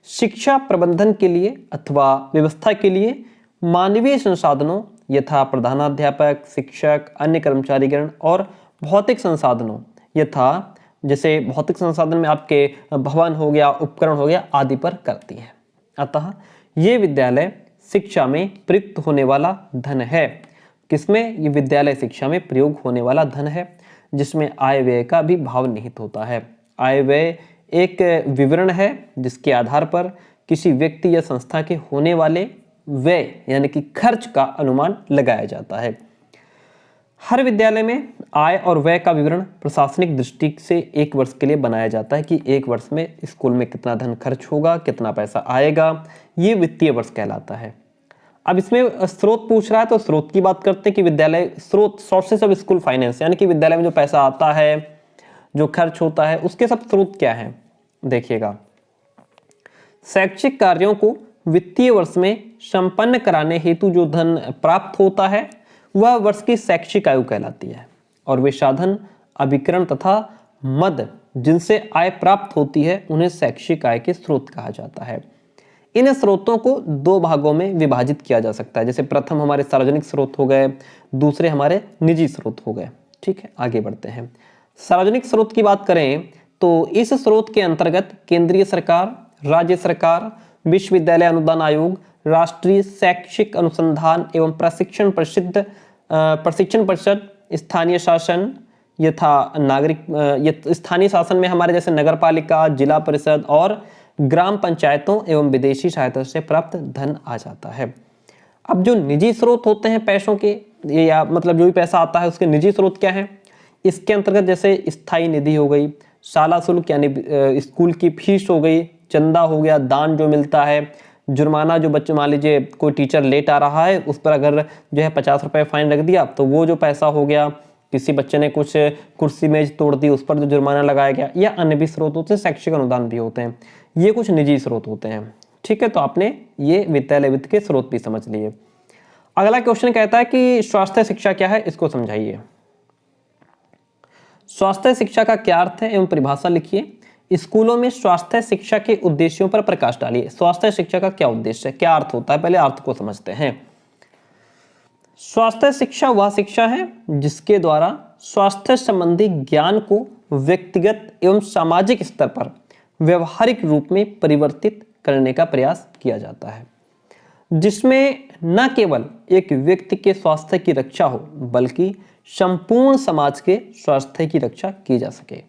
शिक्षा प्रबंधन के लिए अथवा व्यवस्था के लिए मानवीय संसाधनों यथा प्रधानाध्यापक, शिक्षक, अन्य कर्मचारीगण और भौतिक संसाधनों यथा जैसे भौतिक संसाधन में आपके भवन हो गया, उपकरण हो गया आदि पर करती है। अतः ये विद्यालय शिक्षा में प्रयुक्त होने वाला धन है। किसमें? ये विद्यालय शिक्षा में प्रयोग होने वाला धन है जिसमें आय व्यय का भी भाव निहित होता है। आय व्यय एक विवरण है जिसके आधार पर किसी व्यक्ति या संस्था के होने वाले व्यय यानी कि खर्च का अनुमान लगाया जाता है। हर विद्यालय में आय और व्यय का विवरण प्रशासनिक दृष्टि से एक वर्ष के लिए बनाया जाता है कि एक वर्ष में स्कूल में कितना धन खर्च होगा, कितना पैसा आएगा, ये वित्तीय वर्ष कहलाता है। अब इसमें स्रोत पूछ रहा है तो स्रोत की बात करते हैं कि विद्यालय स्रोत, सोर्सेस ऑफ स्कूल फाइनेंस, यानी कि विद्यालय में जो पैसा आता है, जो खर्च होता है, उसके सब स्रोत क्या हैं देखिएगा। शैक्षिक कार्यों को वित्तीय वर्ष में संपन्न कराने हेतु जो धन प्राप्त होता है वह वर्ष की शैक्षिक आयु कहलाती है और वे साधन, अभिकरण तथा मद जिनसे आय प्राप्त होती है उन्हें शैक्षिक आय के स्रोत कहा जाता है। इन स्रोतों को दो भागों में विभाजित किया जा सकता है। जैसे प्रथम हमारे सार्वजनिक स्रोत हो गए, दूसरे हमारे निजी स्रोत हो गए। ठीक है, आगे बढ़ते हैं। सार्वजनिक स्रोत की बात करें तो इस स्रोत के अंतर्गत केंद्रीय सरकार, राज्य सरकार, विश्वविद्यालय अनुदान आयोग, राष्ट्रीय शैक्षिक अनुसंधान एवं प्रशिक्षण परिषद, स्थानीय शासन यथा नागरिक स्थानीय शासन में हमारे जैसे नगर पालिका, जिला परिषद और ग्राम पंचायतों एवं विदेशी सहायता से प्राप्त धन आ जाता है। अब जो निजी स्रोत होते हैं पैसों के, या मतलब जो भी पैसा आता है उसके निजी स्रोत क्या है, इसके अंतर्गत जैसे स्थायी निधि हो गई, शाला शुल्क यानी स्कूल की फीस हो गई, चंदा हो गया, दान जो मिलता है, जुर्माना जो बच्चे, मान लीजिए कोई टीचर लेट आ रहा है उस पर अगर जो है 50 रुपए फाइन रख दिया तो वो जो पैसा हो गया, किसी बच्चे ने कुछ कुर्सी मेज तोड़ दी उस पर जो जुर्माना लगाया गया, या अन्य भी स्रोत होते हैं, शैक्षिक अनुदान भी होते हैं, ये कुछ निजी स्रोत होते हैं। ठीक है, तो आपने ये विद्यालय वित्त के स्रोत भी समझ लिए। अगला क्वेश्चन कहता है कि स्वास्थ्य शिक्षा क्या है, इसको समझाइए। स्वास्थ्य शिक्षा का क्या अर्थ है एवं परिभाषा लिखिए। स्कूलों में स्वास्थ्य शिक्षा के उद्देश्यों पर प्रकाश डालिए। स्वास्थ्य शिक्षा का क्या उद्देश्य है, क्या अर्थ होता है, पहले अर्थ को समझते हैं। स्वास्थ्य शिक्षा वह शिक्षा है जिसके द्वारा स्वास्थ्य संबंधी ज्ञान को व्यक्तिगत एवं सामाजिक स्तर पर व्यवहारिक रूप में परिवर्तित करने का प्रयास किया जाता है, जिसमें न केवल एक व्यक्ति के स्वास्थ्य की रक्षा हो बल्कि संपूर्ण समाज के स्वास्थ्य की रक्षा की जा सके।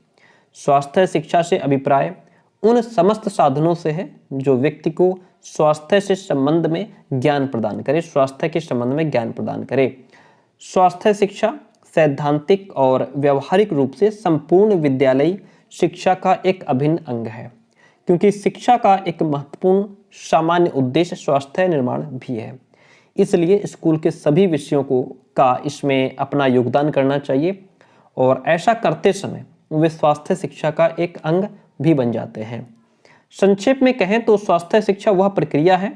स्वास्थ्य शिक्षा से अभिप्राय उन समस्त साधनों से है जो व्यक्ति को स्वास्थ्य से संबंध में ज्ञान प्रदान करे, स्वास्थ्य के संबंध में ज्ञान प्रदान करे। स्वास्थ्य शिक्षा सैद्धांतिक और व्यवहारिक रूप से संपूर्ण विद्यालयी शिक्षा का एक अभिन्न अंग है, क्योंकि शिक्षा का एक महत्वपूर्ण सामान्य उद्देश्य स्वास्थ्य निर्माण भी है। इसलिए स्कूल के सभी विषयों का इसमें अपना योगदान करना चाहिए और ऐसा करते समय वे स्वास्थ्य शिक्षा का एक अंग भी बन जाते हैं। संक्षेप में कहें तो स्वास्थ्य शिक्षा वह प्रक्रिया है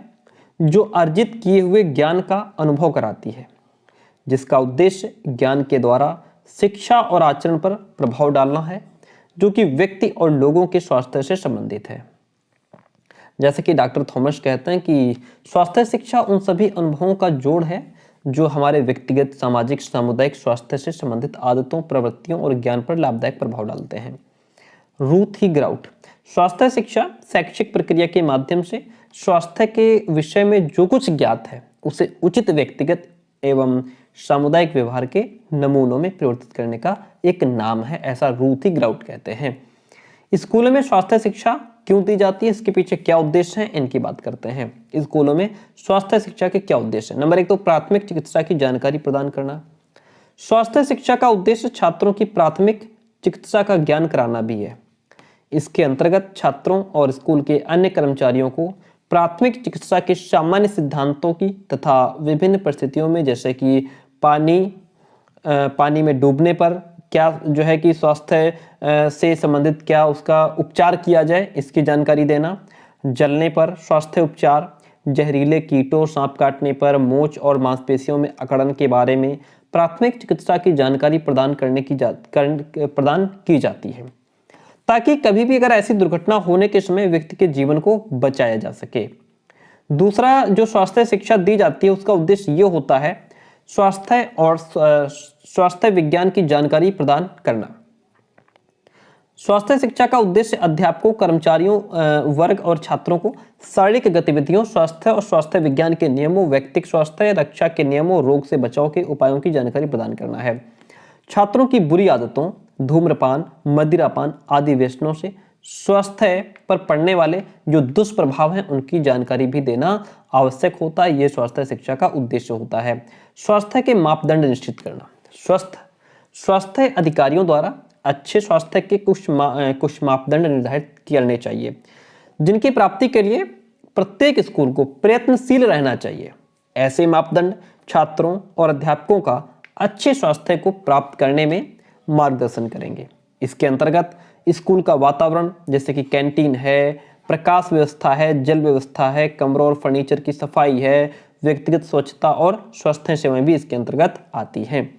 जो अर्जित किए हुए ज्ञान का अनुभव कराती है, जिसका उद्देश्य ज्ञान के द्वारा शिक्षा और आचरण पर प्रभाव डालना है, जो कि व्यक्ति और लोगों के स्वास्थ्य से संबंधित है। जैसे कि डॉक्टर थॉमस कहते हैं कि स्वास्थ्य शिक्षा उन सभी अनुभवों का जोड़ है जो हमारे व्यक्तिगत, सामाजिक, सामुदायिक स्वास्थ्य से संबंधित आदतों, प्रवृत्तियों और ज्ञान पर लाभदायक प्रभाव डालते हैं। रूथ ही ग्राउट। स्वास्थ्य शिक्षा शैक्षिक प्रक्रिया के माध्यम से स्वास्थ्य के विषय में जो कुछ ज्ञात है उसे उचित व्यक्तिगत एवं सामुदायिक व्यवहार के नमूनों में परिवर्तित करने का एक नाम है, ऐसा रूथ ही ग्राउट कहते हैं। स्कूलों में स्वास्थ्य शिक्षा क्यों दी जाती है, इसके पीछे क्या उद्देश्य है, इनकी बात करते हैं। स्कूलों में स्वास्थ्य शिक्षा के क्या उद्देश्य है। नंबर 1 तो प्राथमिक चिकित्सा की जानकारी प्रदान करना। स्वास्थ्य शिक्षा का उद्देश्य छात्रों की प्राथमिक चिकित्सा का ज्ञान कराना भी है। इसके अंतर्गत छात्रों और स्कूल के अन्य कर्मचारियों को प्राथमिक चिकित्सा के सामान्य सिद्धांतों की तथा विभिन्न परिस्थितियों में, जैसे कि पानी में डूबने पर क्या जो है कि स्वास्थ्य से संबंधित क्या उसका उपचार किया जाए, इसकी जानकारी देना, जलने पर स्वास्थ्य उपचार, जहरीले कीटों, सांप काटने पर, मोच और मांसपेशियों में अकड़न के बारे में प्राथमिक चिकित्सा की जानकारी प्रदान की जाती है, ताकि कभी भी अगर ऐसी दुर्घटना होने के समय व्यक्ति के जीवन को बचाया जा सके। दूसरा जो स्वास्थ्य शिक्षा दी जाती है उसका उद्देश्य ये होता है स्वास्थ्य और स्वास्थ्य विज्ञान की जानकारी प्रदान करना। स्वास्थ्य शिक्षा का उद्देश्य अध्यापकों, कर्मचारियों, वर्ग और छात्रों को शारीरिक गतिविधियों, स्वास्थ्य और स्वास्थ्य विज्ञान के नियमों, व्यक्तिगत स्वास्थ्य रक्षा के नियमों, रोग से बचाव के उपायों की जानकारी प्रदान करना है। छात्रों की बुरी आदतों, धूम्रपान, मदिरापान आदि व्यसनों से स्वास्थ्य पर पड़ने वाले जो दुष्प्रभाव हैं उनकी जानकारी भी देना आवश्यक होता है। यह स्वास्थ्य शिक्षा का उद्देश्य होता है। स्वास्थ्य के मापदंड निश्चित करना। स्वास्थ्य अधिकारियों द्वारा अच्छे स्वास्थ्य के कुछ मापदंड निर्धारित करने चाहिए, जिनकी प्राप्ति के लिए प्रत्येक स्कूल को प्रयत्नशील रहना चाहिए। ऐसे मापदंड छात्रों और अध्यापकों का अच्छे स्वास्थ्य को प्राप्त करने में मार्गदर्शन करेंगे। इसके अंतर्गत स्कूल का वातावरण, जैसे कि कैंटीन है, प्रकाश व्यवस्था है, जल व्यवस्था है, कमरों और फर्नीचर की सफाई है, व्यक्तिगत स्वच्छता और स्वास्थ्य सेवाएं भी इसके अंतर्गत आती हैं।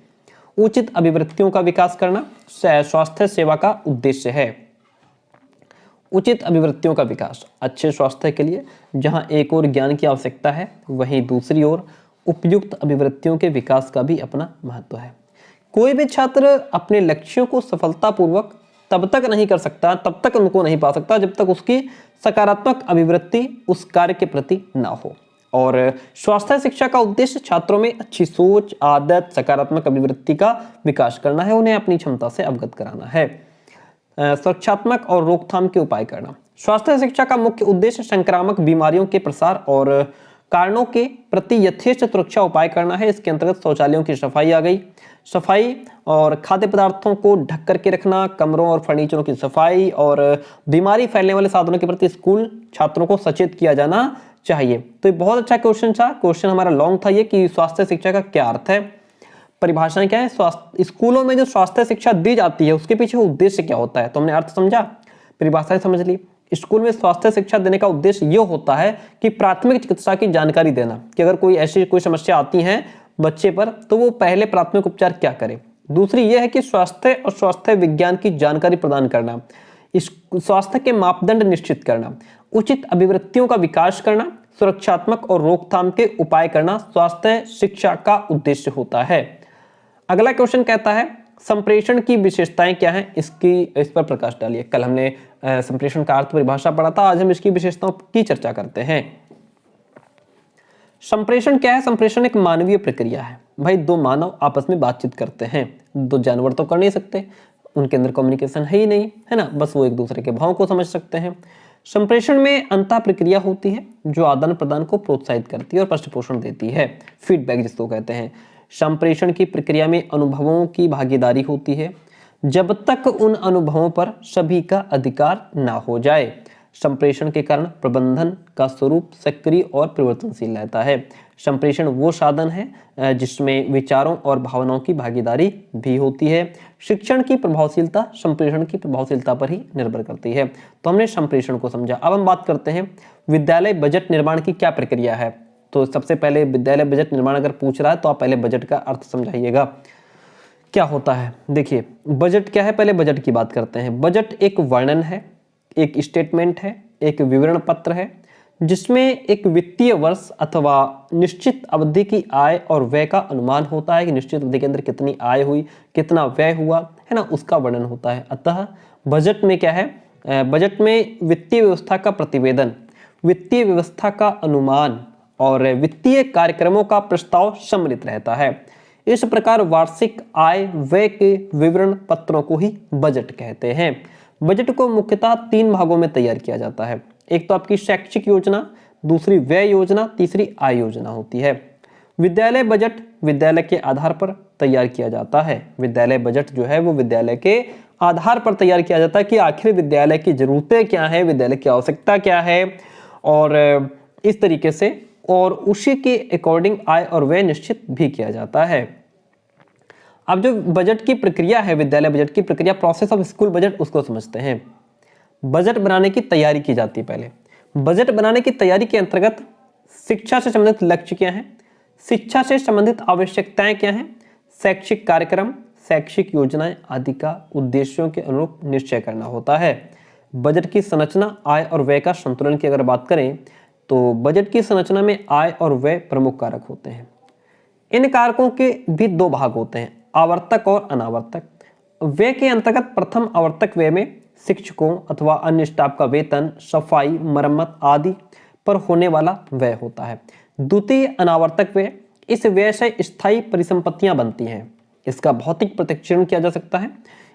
उचित अभिवृत्तियों का विकास करना स्वास्थ्य सेवा का उद्देश्य है। उचित अभिवृत्तियों का विकास अच्छे स्वास्थ्य के लिए जहां एक ओर ज्ञान की आवश्यकता है, वहीं दूसरी ओर उपयुक्त अभिवृत्तियों के विकास का भी अपना महत्व है। कोई भी छात्र अपने लक्ष्यों को सफलतापूर्वक तब तक नहीं कर सकता, तब तक उनको नहीं पा सकता जब तक उसकी सकारात्मक अभिवृत्ति उस कार्य के प्रति ना हो। और स्वास्थ्य शिक्षा का उद्देश्य छात्रों में अच्छी सोच, आदत, सकारात्मक अभिवृत्ति का विकास करना है, उन्हें अपनी क्षमता से अवगत कराना है। सुरक्षात्मक और रोकथाम के उपाय करना। स्वास्थ्य शिक्षा का मुख्य उद्देश्य संक्रामक बीमारियों के प्रसार और कारणों के प्रति यथेष्ट सुरक्षा उपाय करना है। इसके अंतर्गत शौचालयों की सफाई आ गई, सफाई और खाद्य पदार्थों को ढक करके रखना, कमरों और फर्नीचरों की सफाई और बीमारी फैलने वाले साधनों के प्रति स्कूल छात्रों को सचेत किया जाना चाहिए। तो ये बहुत अच्छा क्वेश्चन था। क्वेश्चन हमारा लॉन्ग था ये कि स्वास्थ्य शिक्षा का क्या अर्थ है, परिभाषाएं क्या है, स्वास्थ्य स्कूलों में जो स्वास्थ्य शिक्षा दी जाती है उसके पीछे उद्देश्य क्या होता है। तो हमने अर्थ समझा, परिभाषाएं समझ ली। स्कूल में स्वास्थ्य शिक्षा देने का उद्देश्य ये होता है कि प्राथमिक चिकित्सा की जानकारी देना, कि अगर कोई ऐसी कोई समस्या आती है बच्चे पर तो वो पहले प्राथमिक उपचार क्या करे। दूसरी ये है कि स्वास्थ्य और स्वास्थ्य विज्ञान की जानकारी प्रदान करना, इस स्वास्थ्य के मापदंड निश्चित करना, उचित अभिवृत्तियों का विकास करना, सुरक्षात्मक और रोकथाम के उपाय करना स्वास्थ्य शिक्षा का उद्देश्य होता है। अगला क्वेश्चन कहता है संप्रेषण की विशेषताएं क्या हैं, इस पर प्रकाश डालिए। कल हमने संप्रेषण का अर्थ परिभाषा पढ़ा था, आज हम इसकी विशेषताओं की चर्चा करते हैं। संप्रेषण क्या है? संप्रेषण एक मानवीय प्रक्रिया है। भाई दो मानव आपस में बातचीत करते हैं, दो जानवर तो कर नहीं सकते, उनके अंदर कम्युनिकेशन है ही नहीं, है ना, बस वो एक दूसरे के भाव को समझ सकते हैं। संप्रेषण में अंतः प्रक्रिया होती है जो आदान प्रदान को प्रोत्साहित करती है और पृष्ठपोषण देती है, फीडबैक जिसको कहते हैं। संप्रेषण की प्रक्रिया में अनुभवों की भागीदारी होती है जब तक उन अनुभवों पर सभी का अधिकार ना हो जाए। संप्रेषण के कारण प्रबंधन का स्वरूप सक्रिय और परिवर्तनशील रहता है। संप्रेषण वो साधन है जिसमें विचारों और भावनाओं की भागीदारी भी होती है। शिक्षण की प्रभावशीलता संप्रेषण की प्रभावशीलता पर ही निर्भर करती है। तो हमने संप्रेषण को समझा। अब हम बात करते हैं विद्यालय बजट निर्माण की क्या प्रक्रिया है। तो सबसे पहले विद्यालय बजट निर्माण अगर पूछ रहा है तो आप पहले बजट का अर्थ समझाइएगा, क्या होता है। देखिए बजट क्या है, पहले बजट की बात करते हैं। बजट एक वर्णन है, एक स्टेटमेंट है, एक विवरण पत्र है जिसमें एक वित्तीय वर्ष अथवा निश्चित अवधि की आय और व्यय का अनुमान होता है कि निश्चित अवधि के अंदर कितनी आय हुई, कितना व्यय हुआ, है ना, उसका वर्णन होता है। अतः बजट में क्या है, बजट में वित्तीय व्यवस्था का प्रतिवेदन, वित्तीय व्यवस्था का अनुमान और वित्तीय कार्यक्रमों का प्रस्ताव सम्मिलित रहता है। इस प्रकार वार्षिक आय व्यय के विवरण पत्रों को ही बजट कहते हैं। बजट को मुख्यतः 3 भागों में तैयार किया जाता है। एक तो आपकी शैक्षिक योजना, दूसरी व्यय योजना, तीसरी आय योजना होती है। विद्यालय बजट विद्यालय के आधार पर तैयार किया जाता है। विद्यालय बजट जो है वो विद्यालय के आधार पर तैयार किया जाता है कि आखिर विद्यालय की जरूरतें क्या है, विद्यालय की आवश्यकता क्या है और इस तरीके से, और उसी के अकॉर्डिंग आय और व्यय निश्चित भी किया जाता है। अब जो बजट की प्रक्रिया है, विद्यालय बजट की प्रक्रिया, प्रोसेस ऑफ स्कूल बजट, उसको समझते हैं। बजट बनाने की तैयारी की जाती है। पहले बजट बनाने की तैयारी के अंतर्गत शिक्षा से संबंधित लक्ष्य क्या है, शिक्षा से संबंधित आवश्यकताएं क्या हैं, शैक्षिक कार्यक्रम, शैक्षिक योजनाएं आदि का उद्देश्यों के अनुरूप निश्चय करना होता है। बजट की संरचना, आय और व्यय का संतुलन की अगर बात करें तो बजट की संरचना में आय और व्यय प्रमुख कारक होते हैं। इन कारकों के भी दो भाग होते हैं, आवर्तक और अनावर्तक। व्यय के अंतर्गत प्रथम आवर्तक व्यय में शिक्षकों अथवा अन्य स्टाफ का वेतन, सफाई, मरम्मत आदि पर होने वाला व्यय होता है। द्वितीय अनावर्तक व्यय, इस व्यय से स्थायी परिसंपत्तियां बनती हैं, इसका भौतिक प्रत्याक्षरण किया जा सकता है।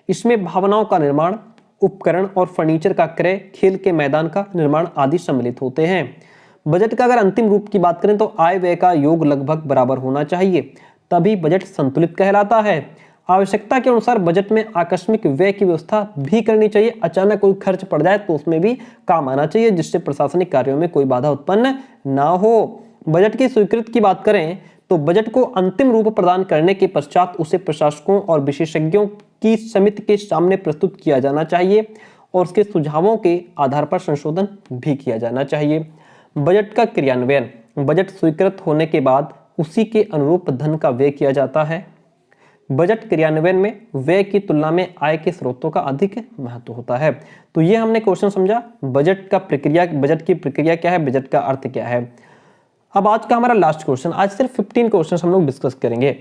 इसमें भावनाओं का निर्माण, उपकरण और फर्नीचर का क्रय, खेल के मैदान का निर्माण आदि सम्मिलित होते हैं। बजट का अगर अंतिम रूप की बात करें तो आय व्यय का योग लगभग बराबर होना चाहिए, तभी बजट संतुलित कहलाता है। आवश्यकता के अनुसार बजट में आकस्मिक व्यय की व्यवस्था भी करनी चाहिए। अचानक कोई खर्च पड़ जाए तो उसमें भी काम आना चाहिए, जिससे प्रशासनिक कार्यों में कोई बाधा उत्पन्न ना हो। बजट की स्वीकृति की बात करें तो बजट को अंतिम रूप प्रदान करने के पश्चात उसे प्रशासकों और विशेषज्ञों की समिति के सामने प्रस्तुत किया जाना चाहिए और उसके सुझावों के आधार पर संशोधन भी किया जाना चाहिए। बजट का क्रियान्वयन, बजट स्वीकृत होने के बाद उसी के अनुरूप धन का व्यय किया जाता है। बजट क्रियान्वयन में व्यय की तुलना में आय के स्रोतों का अधिक महत्व होता है। तो ये हमने क्वेश्चन समझा, बजट का प्रक्रिया, बजट की प्रक्रिया क्या है, बजट का अर्थ क्या है। अब आज का हमारा लास्ट क्वेश्चन, आज सिर्फ 15 क्वेश्चन हम लोग डिस्कस करेंगे।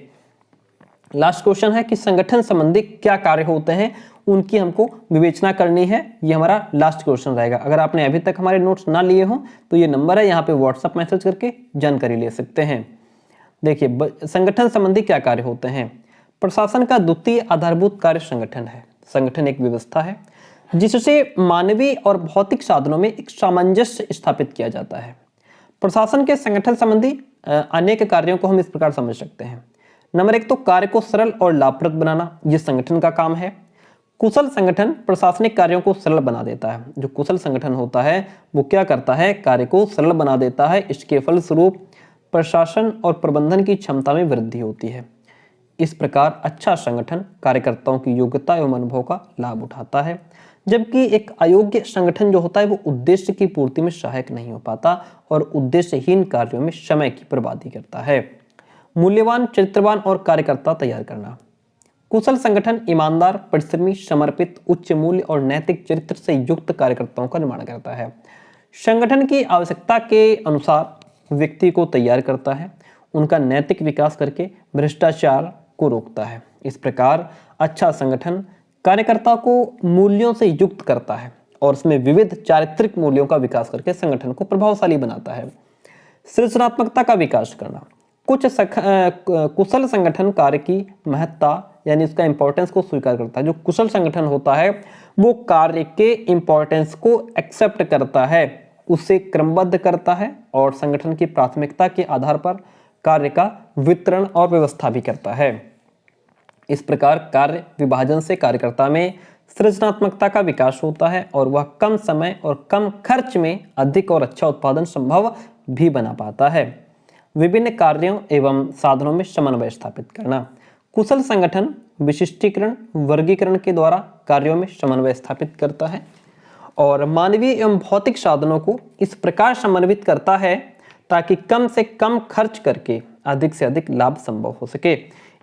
लास्ट क्वेश्चन है कि संगठन संबंधी क्या कार्य होते हैं, उनकी हमको विवेचना करनी है। ये हमारा लास्ट क्वेश्चन रहेगा। अगर आपने अभी तक हमारे नोट्स ना लिए हो तो ये नंबर है, यहाँ पे व्हाट्सएप मैसेज करके जानकारी ले सकते हैं। देखिए, संगठन संबंधी क्या कार्य होते हैं। प्रशासन का द्वितीय आधारभूत कार्य संगठन है। संगठन एक व्यवस्था है जिससे मानवीय और भौतिक साधनों में एक सामंजस्य स्थापित किया जाता है। प्रशासन के संगठन संबंधी अनेक कार्यों को हम इस प्रकार समझ सकते हैं। नंबर 1 तो कार्य को सरल और लाभप्रद बनाना, ये संगठन का काम है। कुशल संगठन प्रशासनिक कार्यों को सरल बना देता है। जो कुशल संगठन होता है वो क्या करता है, कार्य को सरल बना देता है। इसके फलस्वरूप प्रशासन और प्रबंधन की क्षमता में वृद्धि होती है। इस प्रकार अच्छा संगठन कार्यकर्ताओं की योग्यता एवं अनुभव का लाभ उठाता है, जबकि एक अयोग्य संगठन जो होता है वो उद्देश्य की पूर्ति में सहायक नहीं हो पाता और उद्देश्यहीन कार्यों में समय की बर्बादी करता है। मूल्यवान, चरित्रवान और कार्यकर्ता तैयार करना। कुशल संगठन ईमानदार, परिश्रमी, समर्पित, उच्च मूल्य और नैतिक चरित्र से युक्त कार्यकर्ताओं का निर्माण करता है। संगठन की आवश्यकता के अनुसार व्यक्ति को तैयार करता है, उनका नैतिक विकास करके भ्रष्टाचार को रोकता है। इस प्रकार अच्छा संगठन कार्यकर्ता को मूल्यों से युक्त करता है और उसमें विविध चारित्रिक मूल्यों का विकास करके संगठन को प्रभावशाली बनाता है। सृजनात्मकता का विकास करना। कुशल संगठन कार्य की महत्ता यानी उसका इंपॉर्टेंस को स्वीकार करता है। जो कुशल संगठन होता है वो कार्य के इंपॉर्टेंस को एक्सेप्ट करता है, उसे क्रमबद्ध करता है और संगठन की प्राथमिकता के आधार पर कार्य का वितरण और व्यवस्था भी करता है। इस प्रकार कार्य विभाजन से कार्यकर्ता में सृजनात्मकता का विकास होता है और वह कम समय और कम खर्च में अधिक और अच्छा उत्पादन संभव भी बना पाता है। विभिन्न कार्यों एवं साधनों में समन्वय स्थापित करना। कुशल संगठन विशिष्टीकरण, वर्गीकरण के द्वारा कार्यों में समन्वय स्थापित करता है और मानवीय एवं भौतिक साधनों को इस प्रकार समन्वित करता है ताकि कम से कम खर्च करके अधिक से अधिक लाभ संभव हो सके।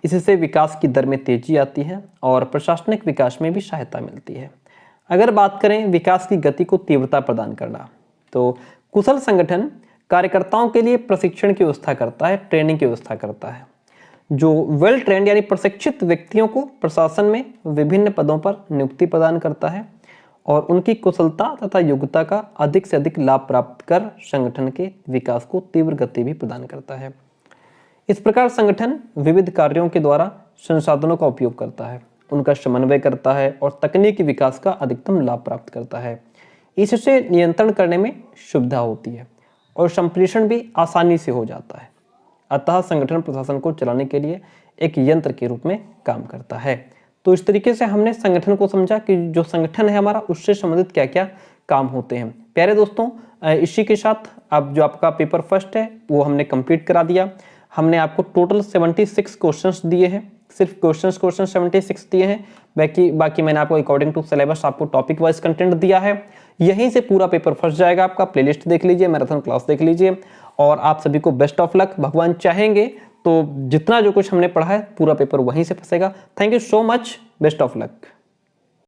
इससे विकास की दर में तेजी आती है और प्रशासनिक विकास में भी सहायता मिलती है। अगर बात करें विकास की गति को तीव्रता प्रदान करना, तो कुशल संगठन कार्यकर्ताओं के लिए प्रशिक्षण की व्यवस्था करता है, ट्रेनिंग की व्यवस्था करता है। जो वेल ट्रेंड यानी प्रशिक्षित व्यक्तियों को प्रशासन में विभिन्न पदों पर नियुक्ति प्रदान करता है और उनकी कुशलता तथा योग्यता का अधिक से अधिक लाभ प्राप्त कर संगठन के विकास को तीव्र गति भी प्रदान करता है। इस प्रकार संगठन विविध कार्यों के द्वारा संसाधनों का उपयोग करता है, उनका समन्वय करता है और तकनीकी विकास का अधिकतम लाभ प्राप्त करता है। इससे नियंत्रण करने में सुविधा होती है और संप्रेषण भी आसानी से हो जाता है। अतः संगठन प्रशासन को चलाने के लिए एक यंत्र के रूप में काम करता है। तो इस तरीके से हमने संगठन को समझा कि जो संगठन है हमारा उससे संबंधित क्या क्या काम होते हैं। प्यारे दोस्तों, इसी के साथ अब जो आपका पेपर फर्स्ट है वो हमने कंप्लीट करा दिया। हमने आपको टोटल 76 क्वेश्चंस दिए हैं, सिर्फ क्वेश्चंस 76 दिए हैं, बाकी मैंने आपको अकॉर्डिंग टू सिलेबस आपको टॉपिक वाइज कंटेंट दिया है। यहीं से पूरा पेपर फंस जाएगा आपका। प्लेलिस्ट देख लीजिए, मैराथन क्लास देख लीजिए, और आप सभी को बेस्ट ऑफ लक। भगवान चाहेंगे तो जितना जो कुछ हमने पढ़ा है पूरा पेपर वहीं से फंसेगा। Thank you so much, best of luck.